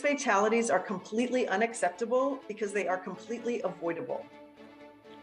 These fatalities are completely unacceptable because they are completely avoidable.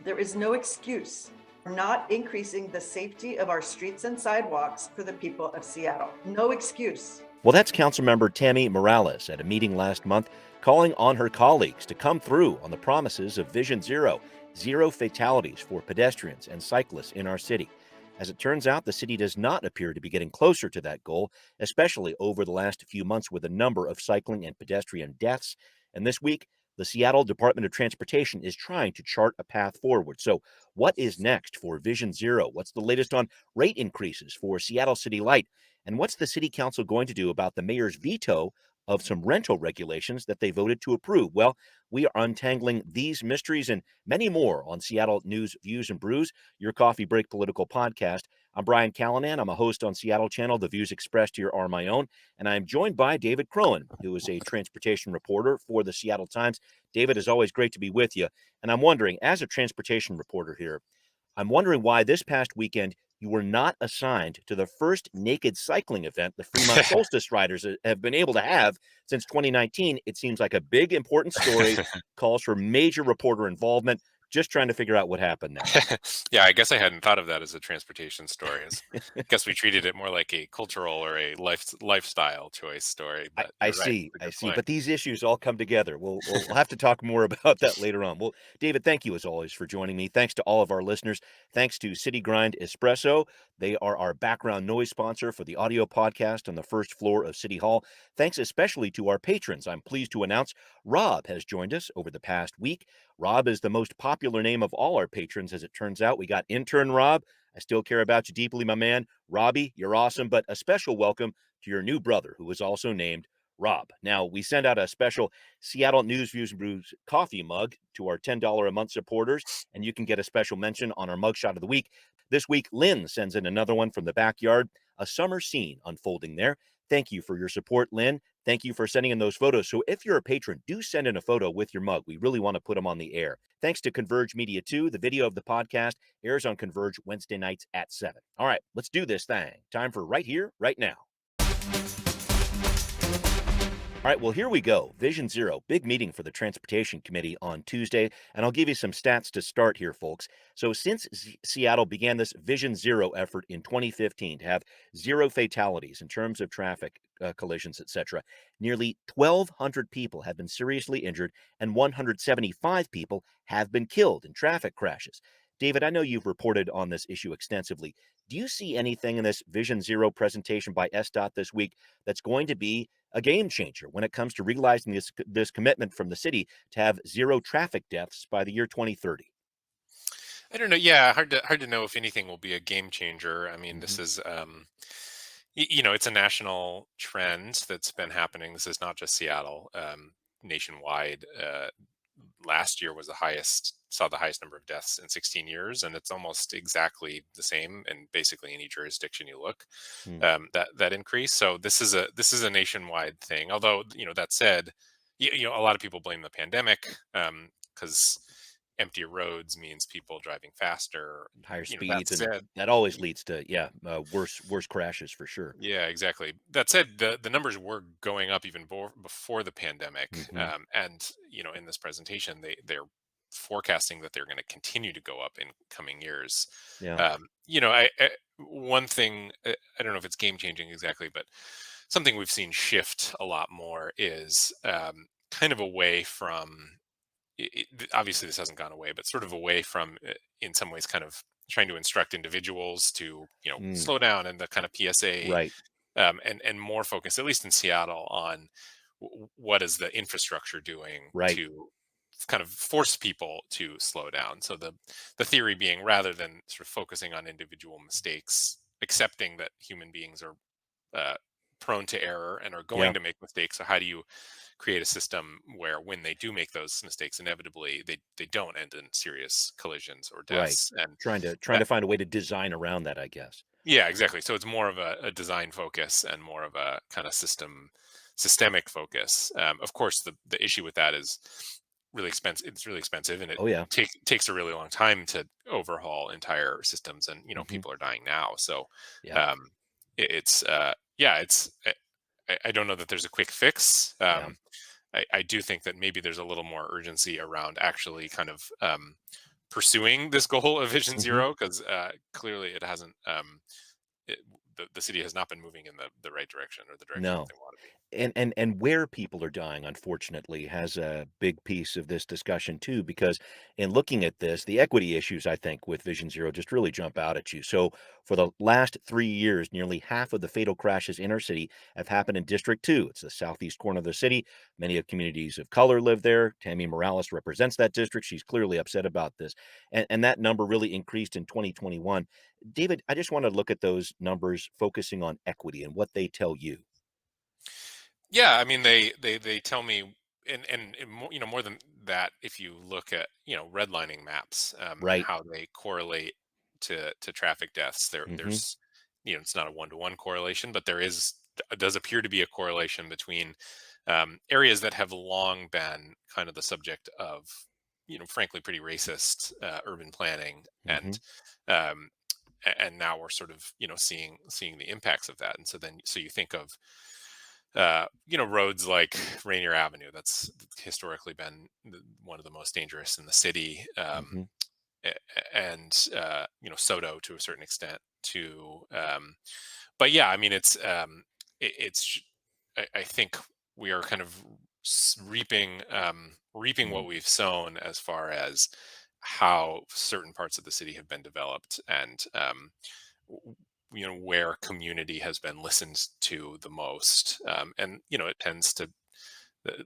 There is no excuse for not increasing the safety of our streets and sidewalks for the people of Seattle. No excuse. Well, that's Councilmember Tammy Morales at a meeting last month calling on her colleagues to come through on the promises of Vision Zero, zero fatalities for pedestrians and cyclists in our city. As it turns out, the city does not appear to be getting closer to that goal, especially over the last few months with a number of cycling and pedestrian deaths. And this week, the Seattle Department of Transportation is trying to chart a path forward. So, what is next for Vision Zero? What's the latest on rate increases for Seattle City Light? And what's the city council going to do about the mayor's veto of some rental regulations that they voted to approve? Well, we are untangling these mysteries and many more on Seattle News, Views, and Brews, your coffee break political podcast. I'm Brian Callanan. I'm a host on Seattle Channel. The views expressed here are my own. And I'm joined by David Crowan, who is a transportation reporter for the Seattle Times. David, it's always great to be with you. And I'm wondering, as a transportation reporter here, I'm wondering why this past weekend you were not assigned to the first naked cycling event the Fremont Solstice Riders have been able to have since 2019. It seems like a big, important story, calls for major reporter involvement. Just trying to figure out what happened there. Yeah, I guess I hadn't thought of that as a transportation story. I guess we treated it more like a cultural or a lifestyle choice story. But I you're right. see. It's a I good see. point. But these issues all come together. We'll have to talk more about that later on. Well, David, thank you as always for joining me. Thanks to all of our listeners. Thanks to City Grind Espresso. They are our background noise sponsor for the audio podcast on the first floor of City Hall. Thanks especially to our patrons. I'm pleased to announce Rob has joined us over the past week. Rob is the most popular name of all our patrons, as it turns out. We got intern Rob. I still care about you deeply, my man. Robbie, you're awesome, but a special welcome to your new brother, who is also named Rob. Now, we send out a special Seattle News, Views, and Brews coffee mug to our $10 a month supporters, and you can get a special mention on our mugshot of the week. This week, Lynn sends in another one from the backyard, a summer scene unfolding there. Thank you for your support, Lynn. Thank you for sending in those photos. So if you're a patron, do send in a photo with your mug. We really want to put them on the air. Thanks to Converge Media, too. The video of the podcast airs on Converge Wednesday nights at 7. All right, let's do this thing. Time for Right Here, Right Now. All right, well, here we go. Vision Zero, big meeting for the Transportation Committee on Tuesday, and I'll give you some stats to start here, folks. So since Seattle began this Vision Zero effort in 2015 to have zero fatalities in terms of traffic collisions, etc., nearly 1,200 people have been seriously injured and 175 people have been killed in traffic crashes. David, I know you've reported on this issue extensively. Do you see anything in this Vision Zero presentation by SDOT this week that's going to be a game changer when it comes to realizing this commitment from the city to have zero traffic deaths by the year 2030? I don't know. Yeah, hard to know if anything will be a game changer. I mean, this Mhm. is it's a national trend that's been happening. This is not just Seattle. Nationwide, last year was saw the highest number of deaths in 16 years, and it's almost exactly the same in basically any jurisdiction you look. Hmm. That increase. So this is a nationwide thing. Although that said, a lot of people blame the pandemic because emptier roads means people driving faster. Higher That speeds, and said, that always leads to worse crashes for sure. yeah, exactly. That said, the numbers were going up even before the pandemic, Hmm. and in this presentation, they're forecasting that they're going to continue to go up in coming years. Yeah. One thing, I don't know if it's game changing exactly, but something we've seen shift a lot more is kind of away from. Obviously, this hasn't gone away, but sort of away from, in some ways, kind of trying to instruct individuals to Mm. slow down, and the kind of PSA, Right. and more focus, at least in Seattle, on what is the infrastructure doing Right. to kind of force people to slow down. So the theory being, rather than sort of focusing on individual mistakes, accepting that human beings are uh, prone to error and are going Yeah. to make mistakes. So how do you create a system where when they do make those mistakes, inevitably they don't end in serious collisions or Right. deaths? And Trying to find a way to design around that, I guess. yeah, exactly. So it's more of a design focus and more of a kind of systemic focus. Of course, the issue with that is really expensive. It's really expensive, and it Oh yeah. takes a really long time to overhaul entire systems. And Hmm. people are dying now, so Yeah. um, it's yeah, it's. I don't know that there's a quick fix. Yeah. I do think that maybe there's a little more urgency around actually kind of pursuing this goal of Vision Hmm. Zero, because clearly it hasn't. It, the city has not been moving in the right direction, or the direction that No. they want to be. And where people are dying, unfortunately, has a big piece of this discussion too, because in looking at this, the equity issues, I think, with Vision Zero just really jump out at you. So for the last 3 years, nearly half of the fatal crashes in our city have happened in District 2. It's the southeast corner of the city. Many of communities of color live there. Tammy Morales represents that district. She's clearly upset about this. And that number really increased in 2021. David, I just want to look at those numbers focusing on equity and what they tell you, Yeah, I mean, they tell me, and more, more than that, if you look at redlining maps, and right? how they correlate to traffic deaths, Hmm. there's it's not a one-to-one correlation, but does appear to be a correlation between areas that have long been kind of the subject of frankly pretty racist urban planning, Hmm. um, and now we're sort of seeing the impacts of that. And so you think of roads like Rainier Avenue, that's historically been one of the most dangerous in the city, Hmm. and Soto to a certain extent too. But yeah, I mean, it's I think we are kind of reaping what Mm. we've sown, as far as how certain parts of the city have been developed, and w- where community has been listened to the most, and it tends to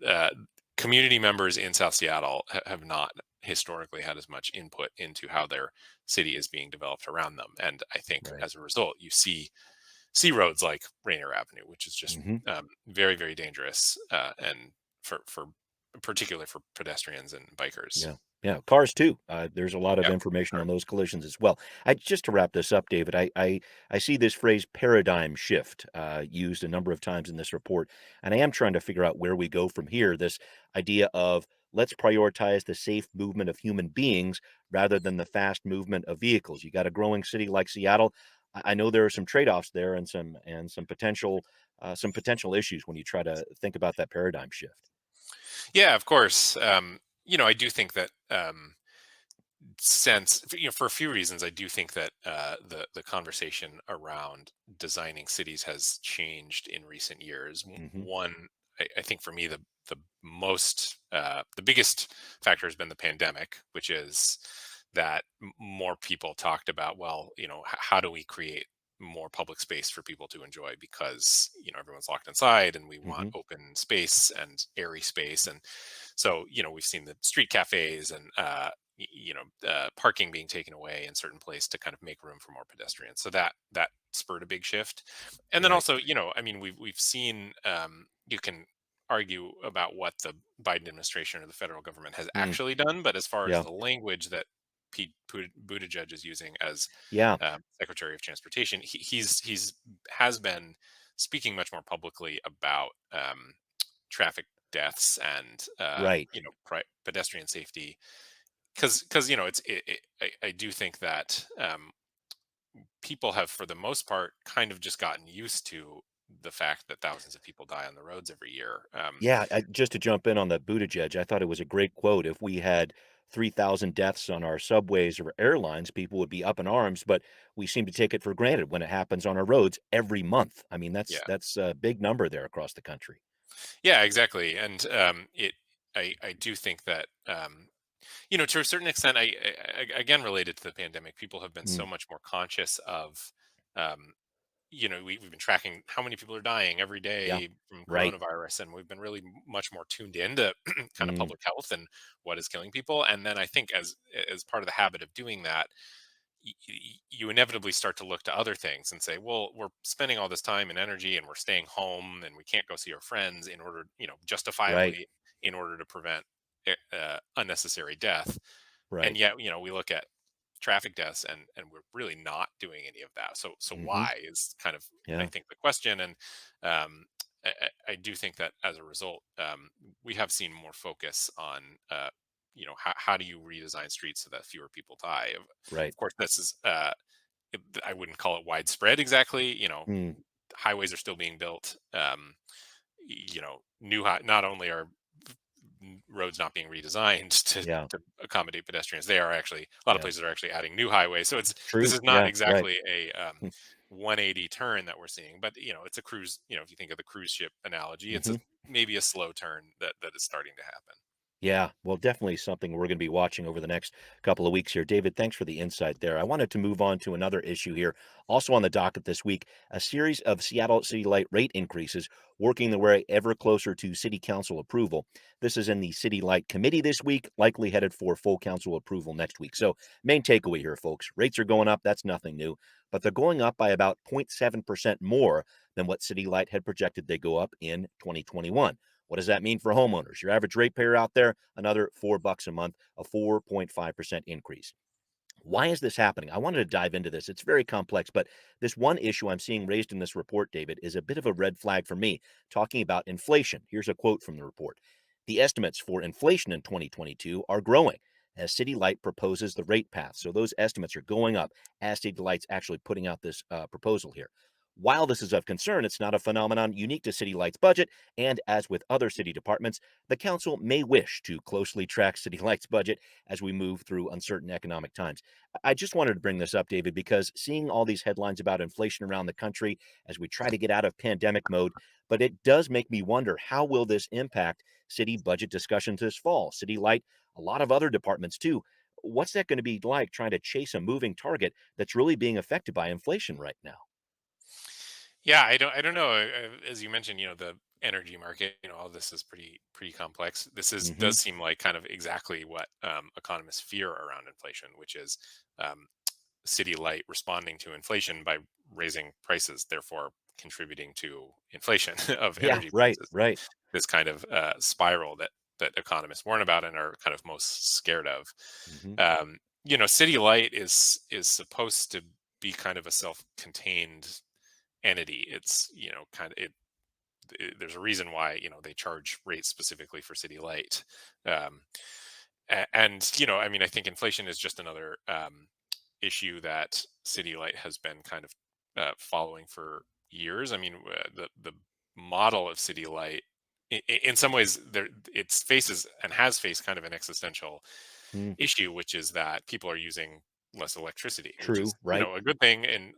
uh, community members in South Seattle have not historically had as much input into how their city is being developed around them, and I think Right. as a result you see roads like Rainier Avenue, which is just Hmm. very, very dangerous, and for particularly for pedestrians and bikers. Yeah. Yeah. Cars too. There's a lot of Yep. information Sure. on those collisions as well. Just to wrap this up, David, I see this phrase paradigm shift used a number of times in this report, and I am trying to figure out where we go from here. This idea of let's prioritize the safe movement of human beings rather than the fast movement of vehicles. You got a growing city like Seattle. I know there are some trade-offs there and some potential issues when you try to think about that paradigm shift. Yeah, of course. I do think that for a few reasons, I do think that the conversation around designing cities has changed in recent years. Hmm. One, I think for me, the biggest factor has been the pandemic, which is that more people talked about, well, how do we create more public space for people to enjoy, because everyone's locked inside and we want Hmm. open space and airy space. And so we've seen the street cafes, and parking being taken away in certain place to kind of make room for more pedestrians. So that spurred a big shift. And then Right. also, I mean, we've seen, you can argue about what the Biden administration or the federal government has Mm. actually done, but as far as Yeah. the language that Pete Buttigieg is using as Yeah. Secretary of Transportation, he's has been speaking much more publicly about traffic deaths and Right. pedestrian safety, because I do think that people have, for the most part, kind of just gotten used to the fact that thousands of people die on the roads every year. Yeah, just to jump in on the Buttigieg, I thought it was a great quote. If we had 3,000 deaths on our subways or airlines, people would be up in arms, but we seem to take it for granted when it happens on our roads every month. I mean, that's Yeah, that's a big number there across the country. yeah, exactly. And I do think that to a certain extent, again, related to the pandemic, people have been Mm. so much more conscious of. Um, we've been tracking how many people are dying every Yeah. day from Right. coronavirus, and we've been really much more tuned in to kind of Mm. public health and what is killing people. And then I think as part of the habit of doing that, you inevitably start to look to other things and say, well, we're spending all this time and energy, and we're staying home, and we can't go see our friends in order, Right. justifiably, in order to prevent unnecessary death. And Right. yet, we look at traffic deaths, and we're really not doing any of that. So Hmm. why is kind of, I Yeah. think, the question. And um, I do think that as a result, we have seen more focus on how do you redesign streets so that fewer people die. Right. Of course, this is I wouldn't call it widespread exactly. Mm. Highways are still being built. Not only are roads not being redesigned Yeah. to accommodate pedestrians. They are actually, a lot of Yeah. places are actually adding new highways. So this True. is not Yeah. Right. exactly a 180 turn that we're seeing, but it's a cruise. If you think of the cruise ship analogy, it's Hmm. maybe a slow turn that is starting to happen. Yeah, well, definitely something we're going to be watching over the next couple of weeks here. David, thanks for the insight there. I wanted to move on to another issue here, also on the docket this week, a series of Seattle City Light rate increases working their way ever closer to City Council approval. This is in the City Light Committee this week, likely headed for full council approval next week. So, main takeaway here, folks, rates are going up. That's nothing new, but they're going up by about 0.7% more than what City Light had projected they go up in 2021. What does that mean for homeowners? Your average ratepayer out there, another $4 a month, a 4.5% increase. Why is this happening? I wanted to dive into this. It's very complex, but this one issue I'm seeing raised in this report, David, is a bit of a red flag for me, talking about inflation. Here's a quote from the report. The estimates for inflation in 2022 are growing as City Light proposes the rate path. So those estimates are going up as City Light's actually putting out this proposal here. While this is of concern, it's not a phenomenon unique to City Light's budget. And as with other city departments, the council may wish to closely track City Light's budget as we move through uncertain economic times. I just wanted to bring this up, David, because seeing all these headlines about inflation around the country as we try to get out of pandemic mode, but it does make me wonder, how will this impact city budget discussions this fall? City Light, a lot of other departments too. What's that going to be like trying to chase a moving target that's really being affected by inflation right now? Yeah, I don't know. As you mentioned, the energy market, all this is pretty complex. This is Hmm. does seem like kind of exactly what economists fear around inflation, which is um, City Light responding to inflation by raising prices, therefore contributing to inflation of Yeah, energy right, prices. right. This kind of spiral that economists warn about and are kind of most scared of. Hmm. City Light is supposed to be kind of a self-contained entity. It's kind of there's a reason why they charge rates specifically for City Light. Um, and I mean, I think inflation is just another issue that City Light has been kind of following for years. I mean, the model of City Light, in some ways, it faces and has faced kind of an existential Mm, issue, which is that people are using less electricity, which true, is right? a good thing, and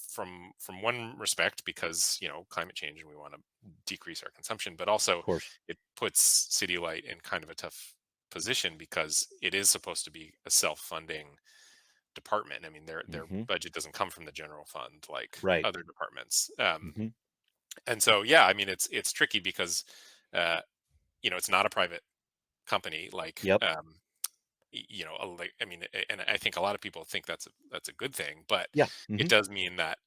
from one respect, because climate change and we want to decrease our consumption, but Of also course. it puts City Light in kind of a tough position because it is supposed to be a self-funding department. I mean, their Hmm. budget doesn't come from the general fund like Right. other departments. Hmm. And so, yeah, I mean, it's tricky because uh, it's not a private company like Yep. like, I mean, and I think a lot of people think that's a good thing, but Yeah. it Hmm. does mean that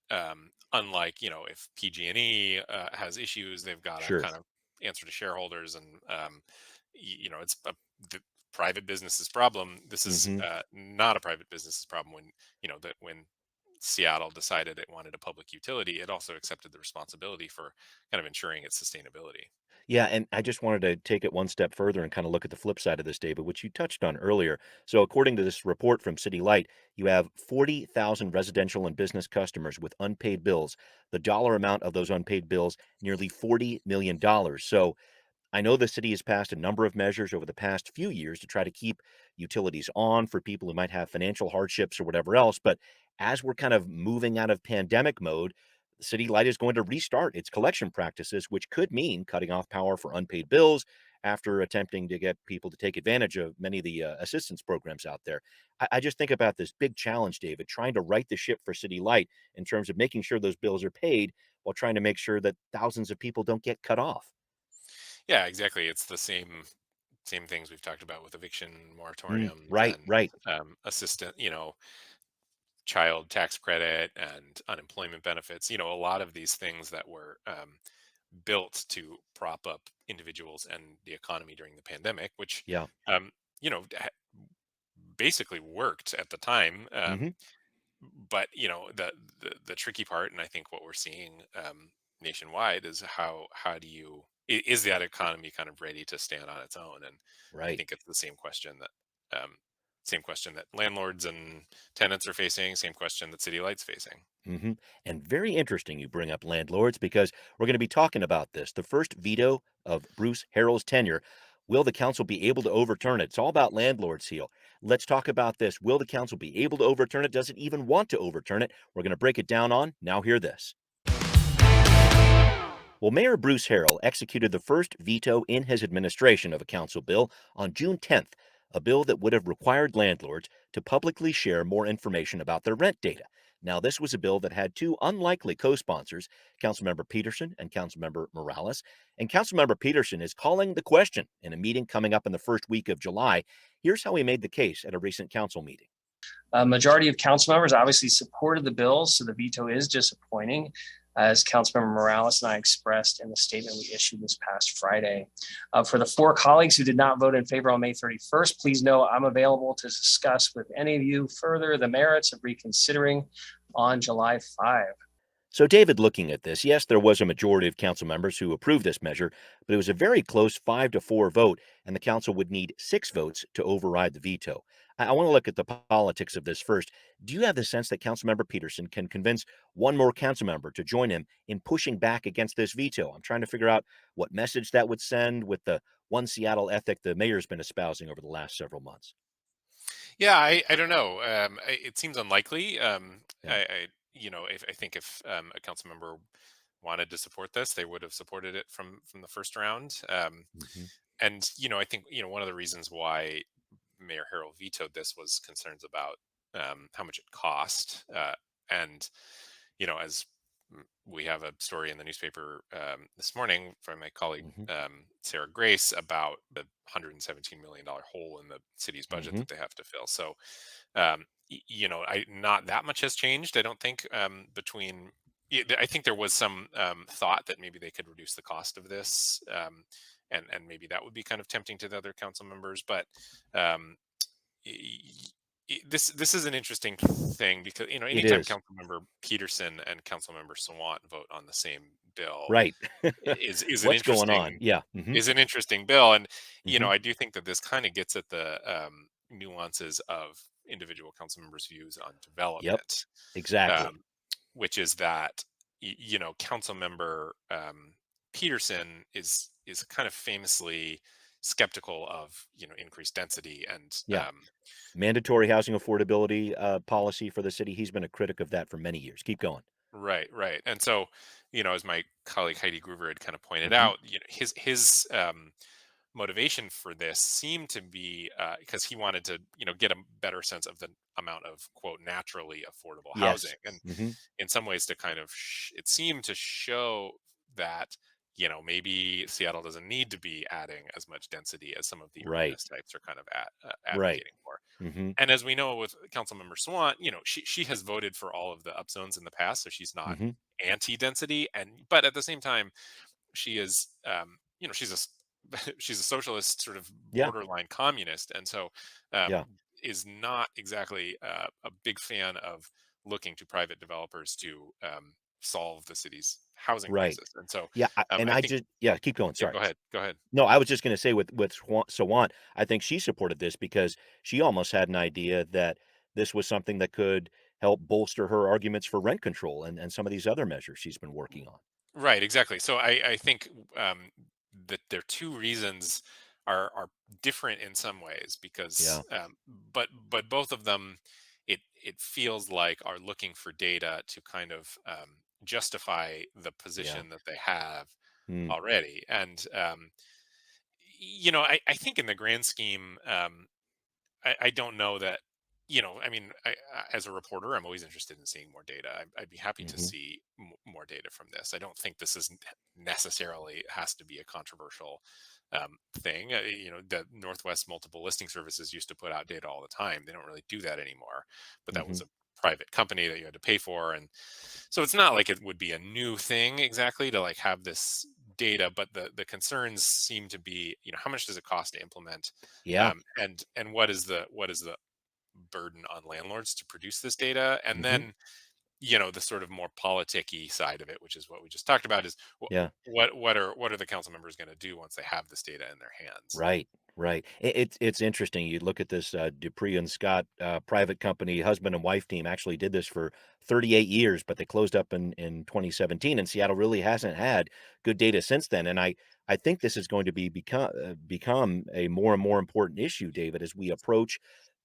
unlike if PG&E has issues, they've got to Sure. kind of answer to shareholders, and it's the private business's problem. This is Hmm. not a private business's problem. When that when Seattle decided it wanted a public utility, it also accepted the responsibility for kind of ensuring its sustainability. Yeah, and I just wanted to take it one step further and kind of look at the flip side of this, David, which you touched on earlier. So, according to this report from City Light, you have 40,000 residential and business customers with unpaid bills. The dollar amount of those unpaid bills, nearly $40 million. So, I know the city has passed a number of measures over the past few years to try to keep utilities on for people who might have financial hardships or whatever else. But as we're kind of moving out of pandemic mode, City Light is going to restart its collection practices, which could mean cutting off power for unpaid bills after attempting to get people to take advantage of many of the assistance programs out there. I just think about this big challenge, David, trying to right the ship for City Light in terms of making sure those bills are paid while trying to make sure that thousands of people don't get cut off. Yeah, exactly. It's the same things we've talked about with eviction Mm, moratoriums right, and right. assistant, child tax credit and unemployment benefits. A lot of these things that were built to prop up individuals and the economy during the pandemic, which Yeah. um, basically worked at the time. Mhm. But the tricky part, and I think what we're seeing nationwide, is how do you is that economy kind of ready to stand on its own? And I Right. think it's the same question that landlords and tenants are facing, same question that City Light's facing. Mhm. And very interesting you bring up landlords because we're gonna be talking about this. The first veto of Bruce Harrell's tenure Will the council be able to overturn it? It's all about landlords here. Let's talk about this. Will the council be able to overturn it? Does it even want to overturn it? We're going to break it down on Now Hear This. Well, Mayor Bruce Harrell executed the first veto in his administration of a council bill on June 10th, a bill that would have required landlords to publicly share more information about their rent data. Now, this was a bill that had two unlikely co-sponsors, Councilmember Peterson and Councilmember Morales. And Councilmember Peterson is calling the question in a meeting coming up in the first week of July. Here's how he made the case at a recent council meeting. A majority of council members obviously supported the bill, so the veto is disappointing, as Councilmember Morales and I expressed in the statement we issued this past Friday. For the 4 colleagues who did not vote in favor on May 31st, please know I'm available to discuss with any of you further the merits of reconsidering on July 5. So, David, looking at this, yes, there was a majority of council members who approved this measure, but it was a very close 5-4 vote, and the council would need 6 votes to override the veto. I want to look at the politics of this first. Do you have the sense that Councilmember Peterson can convince one more council member to join him in pushing back against this veto? I'm trying to figure out what message that would send with the one Seattle ethic the mayor's been espousing over the last several months. Yeah, I don't know. It seems unlikely. Yeah. I think if a council member wanted to support this, they would have supported it from the first round. Hmm. And I think one of the reasons why Mayor Harrell vetoed this was concerns about how much it cost. And as we have a story in the newspaper this morning from my colleague Hmm. Sarah Grace about the $117 million hole in the city's budget Hmm. that they have to fill. So, I not that much has changed. I don't think between. I think there was some thought that maybe they could reduce the cost of this, and maybe that would be kind of tempting to the other council members. But um, this is an interesting thing because It anytime is. Councilmember Peterson and Councilmember Sawant vote on the same bill Right. is an What's going on? interesting Yeah. Hmm. bill, and Hmm. I do think that this kind of gets at the nuances of individual council members' views on Yep. development, Exactly. um, which is that council member Peterson is kind of famously skeptical of increased density and Yeah. Mandatory housing affordability policy for the city. He's been a critic of that for many years. Keep going. right. And so, as my colleague Heidi Groover had kind of pointed Hmm. out, his motivation for this seemed to be because he wanted to, get a better sense of the amount of quote naturally affordable housing, Yes. and Hmm. in some ways to kind of it seemed to show that maybe Seattle doesn't need to be adding as much density as some of the Right. urbanist types are kind of Right. advocating for. Hmm. And as we know with Councilmember Swan, she has voted for all of the upzones in the past, so she's not Hmm. anti-density, but at the same time, she is, she's she's a socialist, sort of Yeah. borderline communist, and so um, Yeah. is not exactly a big fan of looking to private developers to solve the city's housing Right. crisis. And so Yeah. And I I think, just, yeah, keep going. yeah, Sorry. go ahead. No, I was just going to say with Sawant, I think she supported this because she almost had an idea that this was something that could help bolster her arguments for rent control and some of these other measures she's been working on. Right, exactly. So I think that their two reasons are different in some ways because Yeah. but both of them it feels like are looking for data to kind of justify the Yeah. position that they have Mm. already. And I think in the grand scheme, I don't know that, I mean, as a reporter, I'm always interested in seeing more data. I'd be happy to Hmm. see more data from this. I don't think this is necessarily has to be a controversial thing. The Northwest Multiple Listing Services used to put out data all the time. They don't really do that anymore, but that Hmm. was a private company that you had to pay for. And so it's not like it would be a new thing exactly to like have this data, but the concerns seem to be, how much does it cost to implement, Yeah. and what is the burden on landlords to produce this data, and Hmm. then the sort of more politicky side of it, which is what we just talked about, is Yeah. what are the council members going to do once they have this data in their hands? Right, right. It's interesting. You look at this Dupree and Scott private company husband and wife team actually did this for 38 years, but they closed up in 2017, and Seattle really hasn't had good data since then. And I think this is going to become a more and more important issue, David, as we approach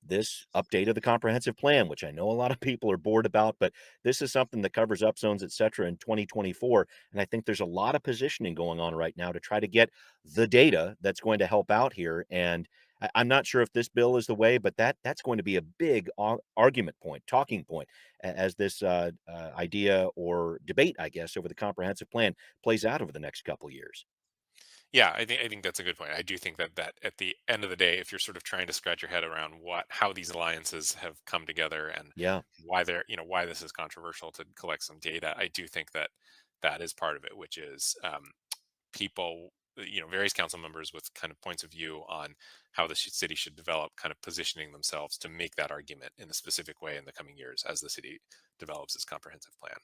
this update of the comprehensive plan, which I know a lot of people are bored about, but this is something that covers up zones, et cetera, in 2024. And I think there's a lot of positioning going on right now to try to get the data that's going to help out here. And I'm not sure if this bill is the way, but that's going to be a big argument point, talking point, as this idea or debate, I guess, over the comprehensive plan plays out over the next couple years. Yeah, I think that's a good point. I do think that at the end of the day, if you're sort of trying to scratch your head around how these alliances have come together and Yeah, why this is controversial to collect some data, I do think that is part of it, which is people, various council members with kind of points of view on how the city should develop, kind of positioning themselves to make that argument in a specific way in the coming years as the city develops its comprehensive plan.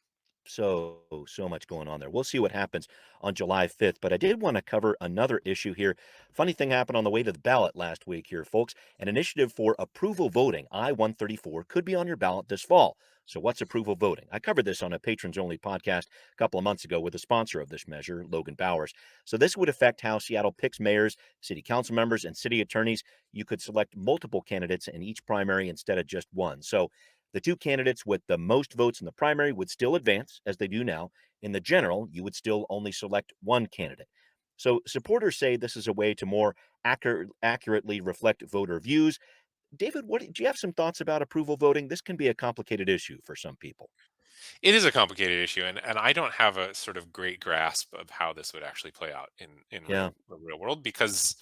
so much going on there. We'll see what happens on July 5th, but I did want to cover another issue here. Funny thing happened on the way to the ballot last week here, folks. An initiative for approval voting, I-134, could be on your ballot this fall. So what's approval voting? I covered this on a patrons only podcast a couple of months ago with the sponsor of this measure, Logan Bowers. So this would affect how Seattle picks mayors, city council members, and city attorneys. You could select multiple candidates in each primary instead of just one. So the two candidates with the most votes in the primary would still advance, as they do now. In the general, you would still only select one candidate. So supporters say this is a way to more accurately reflect voter views. David, do you have some thoughts about approval voting? This can be a complicated issue for some people. It is a complicated issue, and I don't have a sort of great grasp of how this would actually play out in Yeah, the real world, because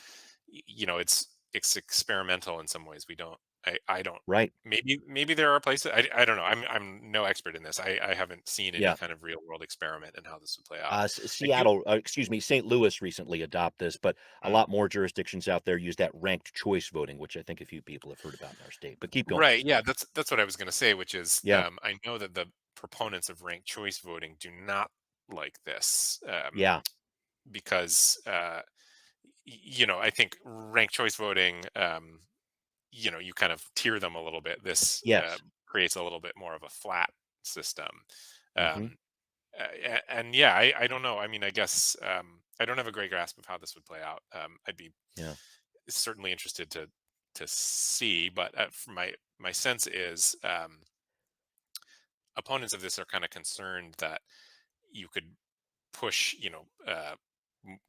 it's experimental in some ways. We don't I don't right. maybe there are places. I don't know. I'm no expert in this. I haven't seen any Yeah. kind of real world experiment in how this would play out. I do. Seattle, excuse me, St. Louis recently adopt this, but a Mm. lot more jurisdictions out there use that ranked choice voting, which I think a few people have heard about in our state. But keep going. Right. Yeah, that's what I was going to say, which is Yeah, I know that the proponents of ranked choice voting do not like this, yeah, because I think ranked choice voting, you kind of tier them a little bit. This yes. creates a little bit more of a flat system. Hmm. Um, and yeah, I don't know. I mean, I guess I don't have a great grasp of how this would play out. I'd be Yeah, certainly interested to see, but my sense is opponents of this are kind of concerned that you could push,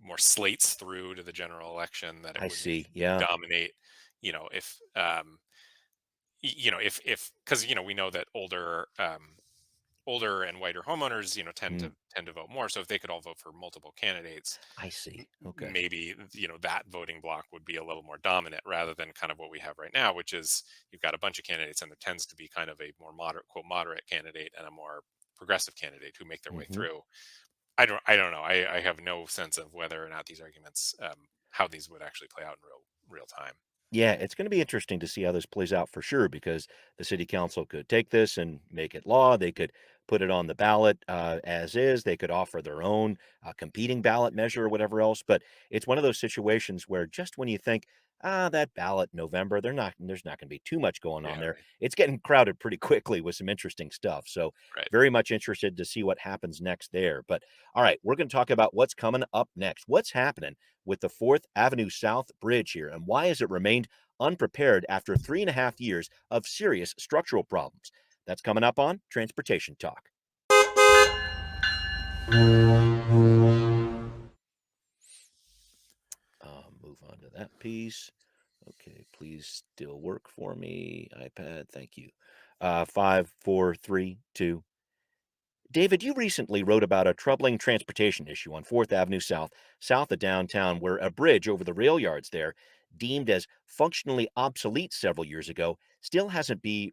more slates through to the general election, that it I would see. Yeah. dominate, if if because we know that older and whiter homeowners, tend Mm, to vote more. So if they could all vote for multiple candidates, I see. Okay. maybe that voting block would be a little more dominant, rather than kind of what we have right now, which is you've got a bunch of candidates, and there tends to be kind of a more moderate, quote, moderate candidate and a more progressive candidate who make their way Hmm. through. I don't know. I have no sense of whether or not these arguments, how these would actually play out in real time. Yeah, it's going to be interesting to see how this plays out for sure because the city council could take this and make it law. They could put it on the ballot as is. They could offer their own competing ballot measure or whatever else. But it's one of those situations where just when you think, that ballot in November, there's not going to be too much going on Yeah, there. right, It's getting crowded pretty quickly with some interesting stuff. So right. very much interested to see what happens next there. But all right, we're going to talk about what's coming up next. What's happening with the 4th Avenue South Bridge here, and why has it remained unprepared after 3.5 years of serious structural problems? That's coming up on Transportation Talk. Move on to that piece. Okay, please still work for me, iPad. Thank you. 5, 4, 3, 2. David, you recently wrote about a troubling transportation issue on 4th Avenue South, south of downtown, where a bridge over the rail yards there, deemed as functionally obsolete several years ago, still hasn't been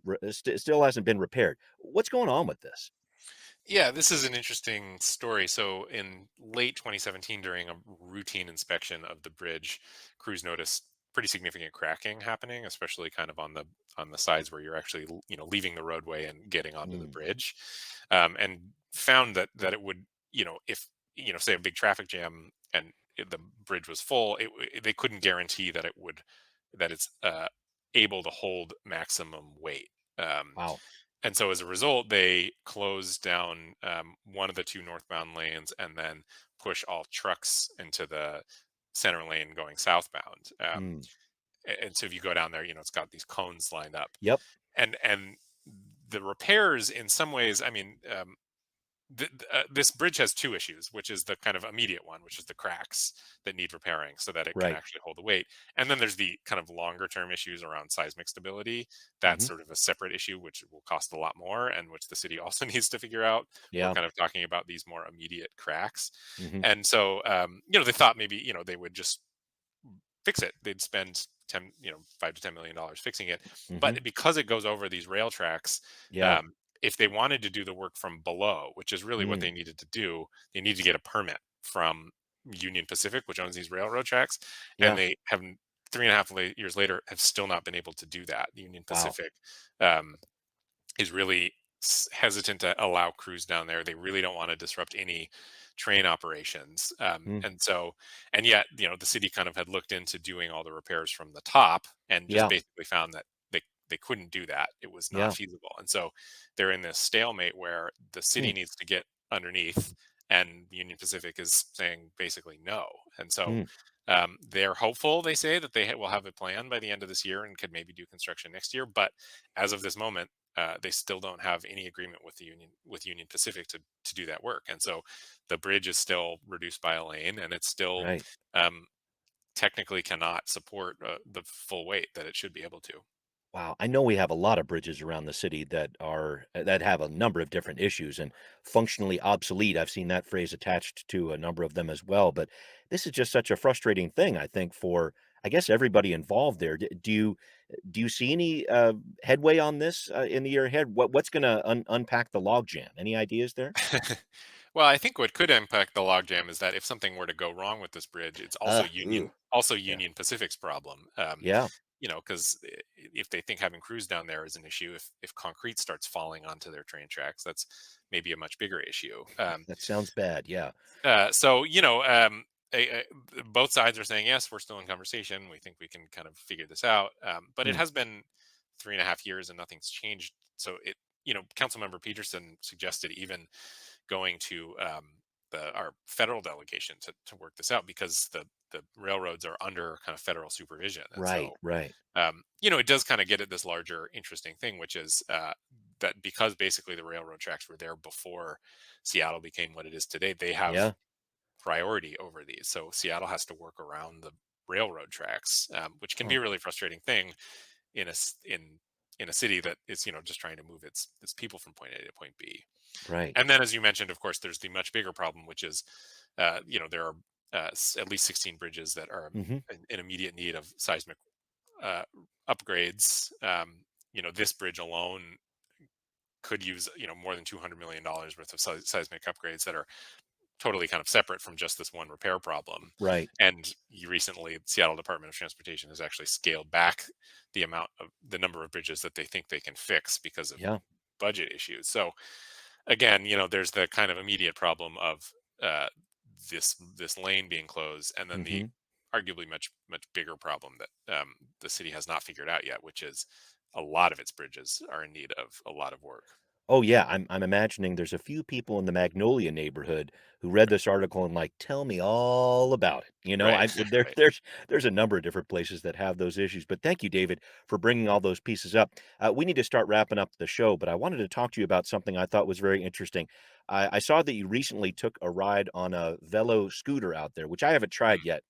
repaired. What's going on with this? Yeah, this is an interesting story. So in late 2017, during a routine inspection of the bridge, crews noticed pretty significant cracking happening, especially kind of on the sides where you're actually leaving the roadway and getting onto the Mm. bridge, and found that it would, if say a big traffic jam and the bridge was full, they couldn't guarantee that it's able to hold maximum weight. Um, Wow. and so as a result, they closed down one of the two northbound lanes and then push all trucks into the center lane going southbound. Mm. And so if you go down there, it's got these cones lined up, Yep. and the repairs in some ways, I mean, this bridge has two issues, which is the kind of immediate one, which is the cracks that need repairing so that it can Right. actually hold the weight. And then there's the kind of longer term issues around seismic stability. That's Hmm. sort of a separate issue, which will cost a lot more and which the city also needs to figure out. We're Yeah. kind of talking about these more immediate cracks. Hmm. And so, they thought maybe, they would just fix it. They'd spend 10, $5 to $10 million fixing it. Hmm. But because it goes over these rail tracks, Yeah. um, if they wanted to do the work from below, which is really what Mm. they needed to do, they need to get a permit from Union Pacific, which owns these railroad tracks, and Yeah. they have 3.5 years later have still not been able to do that. Union Wow. Pacific um, is really hesitant to allow crews down there. They really don't want to disrupt any train operations. Mm. And yet, the city kind of had looked into doing all the repairs from the top and just Yeah. basically found that they couldn't do that. It was not Yeah. feasible. And so they're in this stalemate where the city Mm. needs to get underneath and Union Pacific is saying basically no. And so Mm. they're hopeful, they say, that they will have a plan by the end of this year and could maybe do construction next year. But as of this moment, they still don't have any agreement with Union Pacific to do that work, and so the bridge is still reduced by a lane, and it's still Right. um, technically cannot support the full weight that it should be able to. Wow, I know we have a lot of bridges around the city that have a number of different issues and functionally obsolete. I've seen that phrase attached to a number of them as well, but this is just such a frustrating thing, I think, for I guess everybody involved there. Do you see any headway on this in the year ahead? What's going to unpack the logjam? Any ideas there? Well, I think what could impact the logjam is that if something were to go wrong with this bridge, it's Ooh, also yeah, Union Pacific's problem. yeah, Because if they think having crews down there is an issue, if concrete starts falling onto their train tracks, that's maybe a much bigger issue. that sounds bad. Yeah. So both sides are saying yes, we're still in conversation. We think we can kind of figure this out. But it Hmm. has been 3.5 years and nothing's changed. So Councilmember Peterson suggested even going to our federal delegation to work this out because the railroads are under kind of federal supervision, and Right, so right. it does kind of get at this larger interesting thing, which is that because basically the railroad tracks were there before Seattle became what it is today, they have Yeah. priority over these. So Seattle has to work around the railroad tracks, which can be Huh. a really frustrating thing in a city that is just trying to move its people from point A to point B. Right. And then, as you mentioned, of course, there's the much bigger problem, which is there are at least 16 bridges that are Hmm. in immediate need of seismic uh, upgrades. This bridge alone could use more than $200 million worth of seismic upgrades that are totally kind of separate from just this one repair problem. Right. And recently, the Seattle Department of Transportation has actually scaled back the number of bridges that they think they can fix because of Yeah. budget issues. So again, there's the kind of immediate problem of uh, this lane being closed, and then the Hmm. arguably much bigger problem that the city has not figured out yet, which is a lot of its bridges are in need of a lot of work. Oh, yeah, I'm imagining there's a few people in the Magnolia neighborhood who read Right. this article and, like, "Tell me all about it," you know? Right. I there Right. there's a number of different places that have those issues, but thank you, David, for bringing all those pieces up. We need to start wrapping up the show, but I wanted to talk to you about something I thought was very interesting. I saw that you recently took a ride on a Velo scooter out there, which I haven't tried Mhm. yet,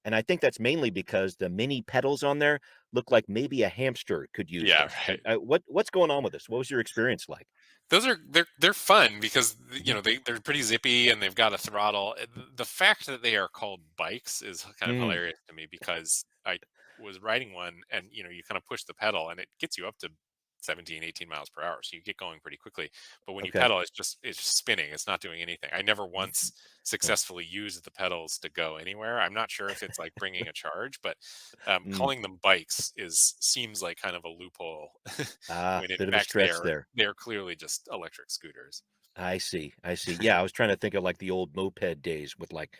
and I think that's mainly because the mini pedals on there look like maybe a hamster could use Yeah. them. Right. What's going on with this? What was your experience like? They're fun because Mhm. they're pretty zippy and they've got a throttle. The fact that they are called bikes is kind of Mm. hilarious to me because I was riding one and you kind of push the pedal and it gets you up to 17, 18 miles per hour. So you get going pretty quickly. But when you Okay. pedal, it's just spinning. It's not doing anything. I never once Yeah. successfully used the pedals to go anywhere. I'm not sure if it's like bringing a charge, but Mm. calling them bikes seems like kind of a loophole when in Bit of a fact stretch there. they're clearly just electric scooters. I see. I see. Yeah, I was trying to think of like the old moped days with like,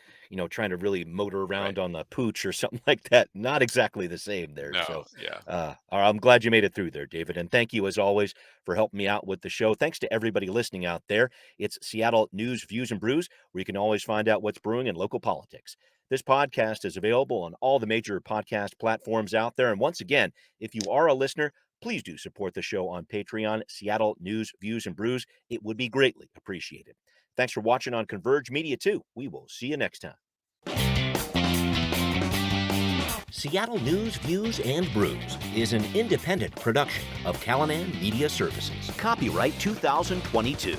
trying to really motor Right. around on the pooch or something like that. Not exactly the same there. No, So, yeah. I'm glad you made it through there, David. And thank you as always for helping me out with the show. Thanks to everybody listening out there. It's Seattle News, Views, and Brews, where you can always find out what's brewing in local politics. This podcast is available on all the major podcast platforms out there. And once again, if you are a listener, please do support the show on Patreon, Seattle News, Views, and Brews. It would be greatly appreciated. Thanks for watching on Converge Media, too. We will see you next time. Seattle News, Views, and Brews is an independent production of Callanan Media Services. Copyright 2022.